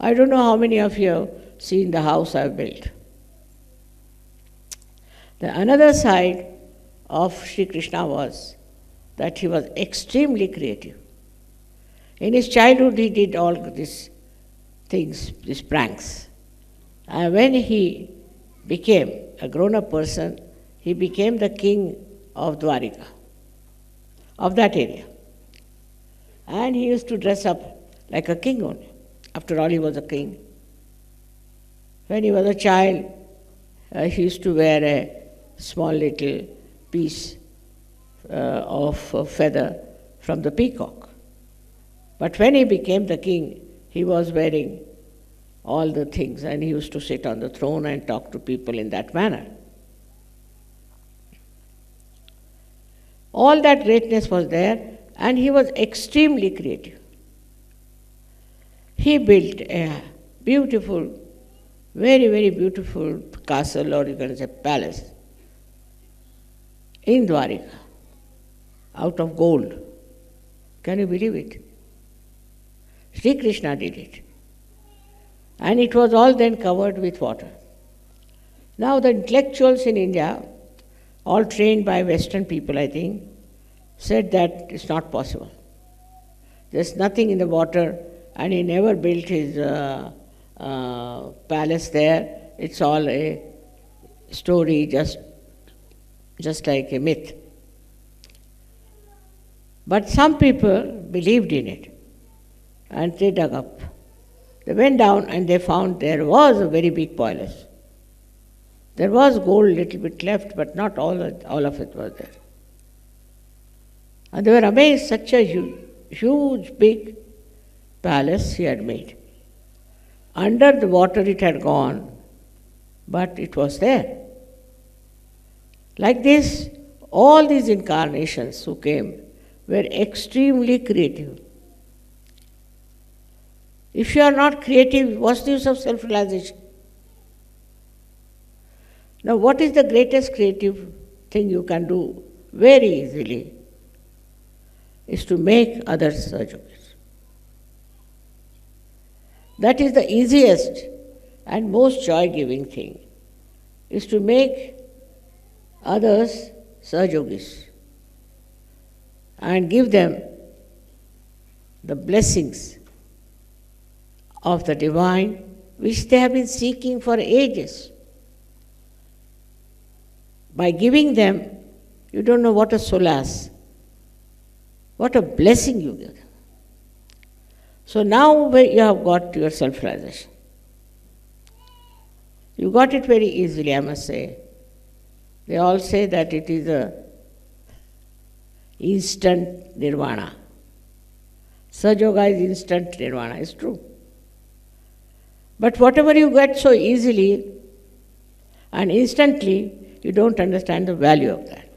I don't know how many of you have seen the house I've built. The another side of Sri Krishna was that he was extremely creative. In his childhood, he did all these things, these pranks. And when he became a grown-up person, he became the king of Dwarika, of that area. And he used to dress up like a king only. After all, he was a king. When he was a child, he used to wear a small little piece of feather from the peacock. But when he became the king, he was wearing all the things, and he used to sit on the throne and talk to people in that manner. All that greatness was there, and he was extremely creative. He built a beautiful, very, very beautiful castle, or you can say palace, in Dwarika, out of gold. Can you believe it? Sri Krishna did it. And it was all then covered with water. Now the intellectuals in India, all trained by Western people, I think, said that it's not possible. There's nothing in the water, and he never built his palace there. It's all a story, just like a myth. But some people believed in it, and they dug up. They went down and they found there was a very big palace. There was gold little bit left, but not all of it was there. And they were amazed, such a huge, big palace he had made. Under the water it had gone, but it was there. Like this, all these incarnations who came were extremely creative. If you are not creative, what's the use of self-realization? Now, what is the greatest creative thing you can do very easily is to make others Sahajogas. That is the easiest and most joy-giving thing, is to make others Sahajogis and give them the blessings of the divine which they have been seeking for ages. By giving them, you don't know what a solace, what a blessing you give them. So now you have got your self-realization. You got it very easily, I must say. They all say that it is a instant nirvana. Sahajoga is instant nirvana, it's true. But whatever you get so easily and instantly, you don't understand the value of that.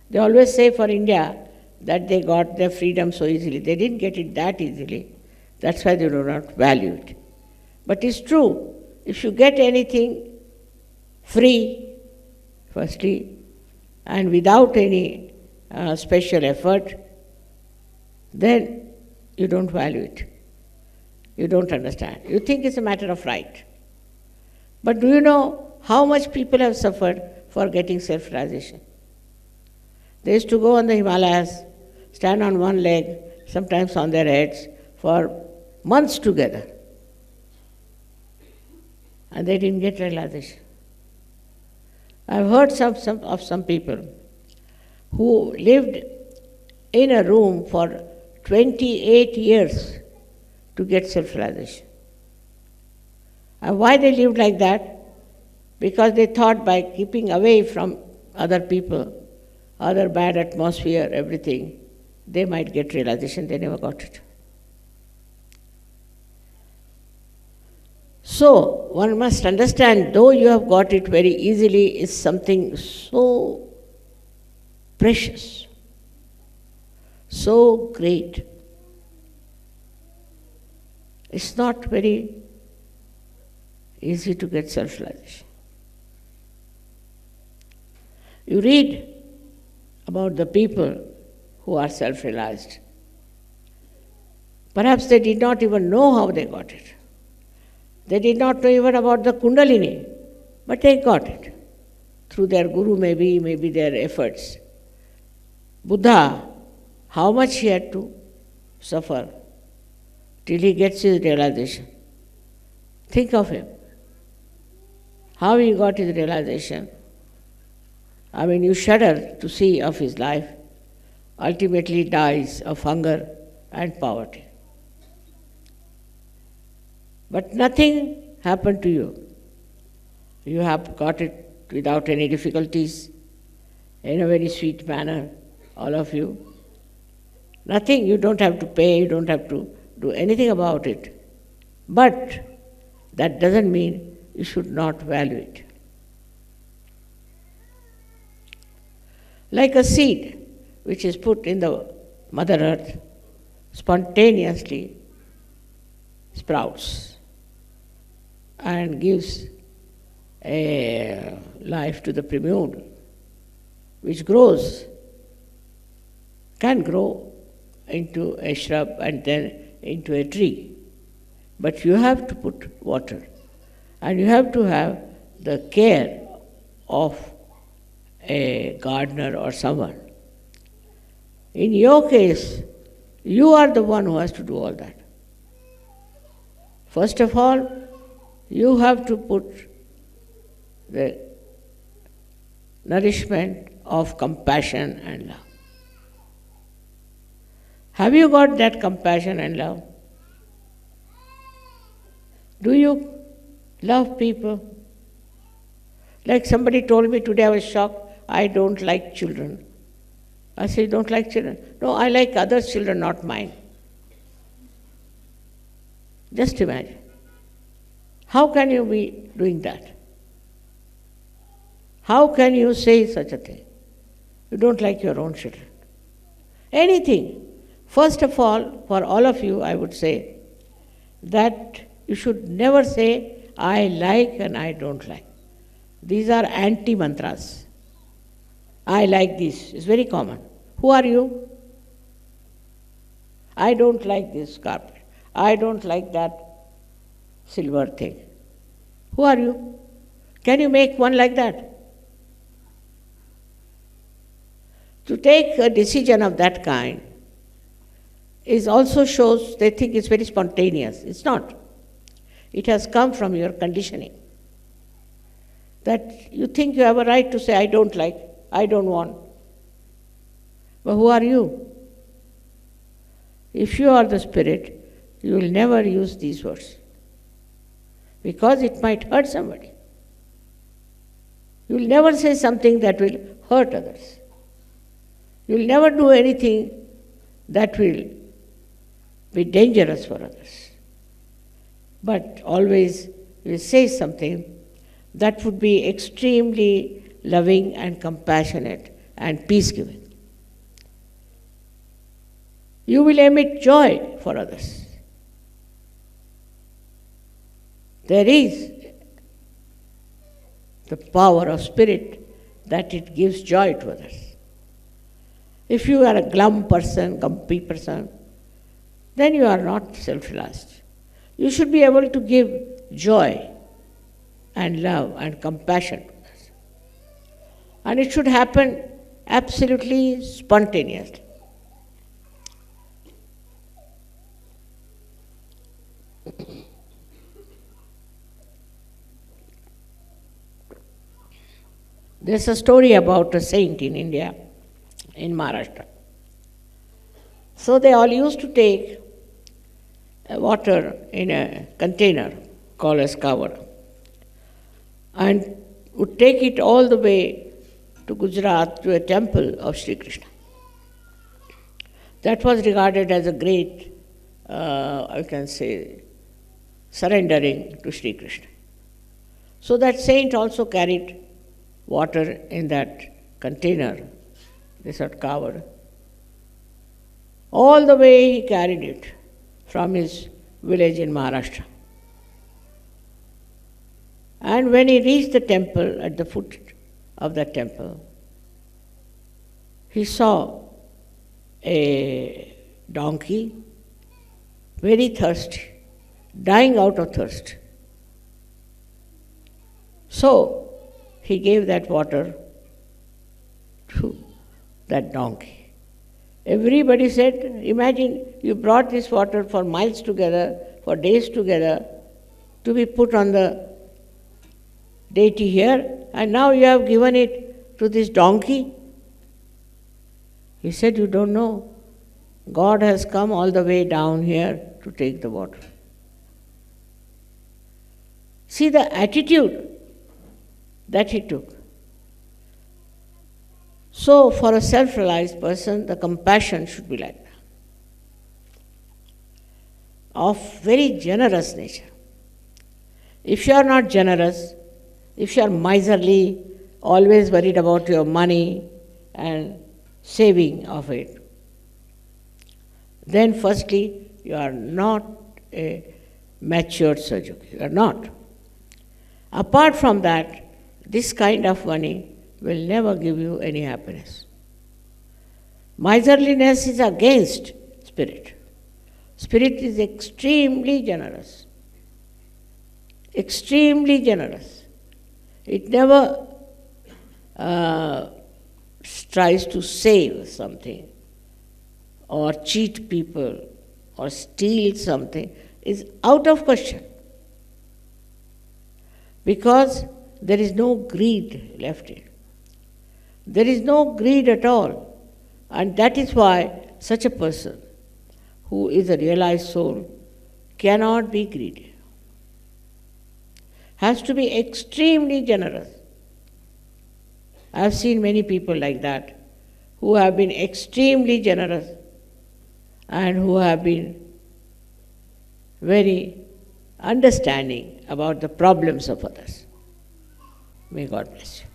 They always say for India that they got their freedom so easily. They didn't get it that easily. That's why they do not value it. But it's true. If you get anything free, firstly, and without any special effort, then you don't value it. You don't understand. You think it's a matter of right. But do you know how much people have suffered for getting self-realization? They used to go on the Himalayas, stand on one leg, sometimes on their heads, for months together. And they didn't get realization. I've heard of some people who lived in a room for 28 years to get self-realization. And why they lived like that? Because they thought by keeping away from other people, other bad atmosphere, everything, they might get realization. They never got it. So, one must understand, though you have got it very easily, is something so precious, so great. It's not very easy to get self-realization. You read about the people who are self-realized. Perhaps they did not even know how they got it. They did not know even about the Kundalini, but they got it. Through their guru, maybe their efforts. Buddha, how much he had to suffer till he gets his realization. Think of him. How he got his realization. I mean, you shudder to see of his life. Ultimately dies of hunger and poverty. But nothing happened to you. You have got it without any difficulties, in a very sweet manner, all of you. Nothing, you don't have to pay, you don't have to do anything about it. But that doesn't mean you should not value it. Like a seed which is put in the Mother Earth, spontaneously sprouts and gives a life to the primule, which grows, can grow into a shrub and then into a tree. But you have to put water, and you have to have the care of a gardener or someone. In your case, you are the one who has to do all that. First of all, you have to put the nourishment of compassion and love. Have you got that compassion and love? Do you love people? Like somebody told me today, I was shocked, I don't like children. I said, you don't like children? No, I like others' children, not mine. Just imagine. How can you be doing that? How can you say such a thing? You don't like your own children. Anything. First of all, for all of you, I would say that you should never say, I like and I don't like. These are anti-mantras. I like this. It's very common. Who are you? I don't like this carpet. I don't like that silver thing. Who are you? Can you make one like that? To take a decision of that kind is also shows they think it's very spontaneous. It's not. It has come from your conditioning. That you think you have a right to say, I don't like, I don't want. But who are you? If you are the spirit, you will never use these words, because it might hurt somebody. You will never say something that will hurt others. You will never do anything that will be dangerous for others. But always you will say something that would be extremely loving and compassionate and peace-giving. You will emit joy for others. There is the power of spirit that it gives joy to others. If you are a glum person, grumpy person, then you are not self-realized. You should be able to give joy and love and compassion to others. And it should happen absolutely spontaneously. There's a story about a saint in India, in Maharashtra. So they all used to take water in a container called as kavod and would take it all the way to Gujarat to a temple of Sri Krishna. That was regarded as a great, I can say, surrendering to Sri Krishna. So that saint also carried water in that container, this had covered. All the way he carried it from his village in Maharashtra. And when he reached the temple, at the foot of the temple, he saw a donkey very thirsty, dying out of thirst. So he gave that water to that donkey. Everybody said, imagine you brought this water for miles together, for days together, to be put on the deity here, and now you have given it to this donkey. He said, you don't know. God has come all the way down here to take the water. See the attitude that he took. So, for a self-realized person, the compassion should be like that, of very generous nature. If you are not generous, if you are miserly, always worried about your money and saving of it, then firstly, you are not a matured Sahaja. You are not. Apart from that, this kind of money will never give you any happiness. Miserliness is against spirit. Spirit is extremely generous. Extremely generous. It never tries to save something or cheat people or steal something. Is out of question. Because there is no greed left in. There is no greed at all. And that is why such a person who is a realized soul cannot be greedy. Has to be extremely generous. I have seen many people like that who have been extremely generous and who have been very understanding about the problems of others. May God bless you.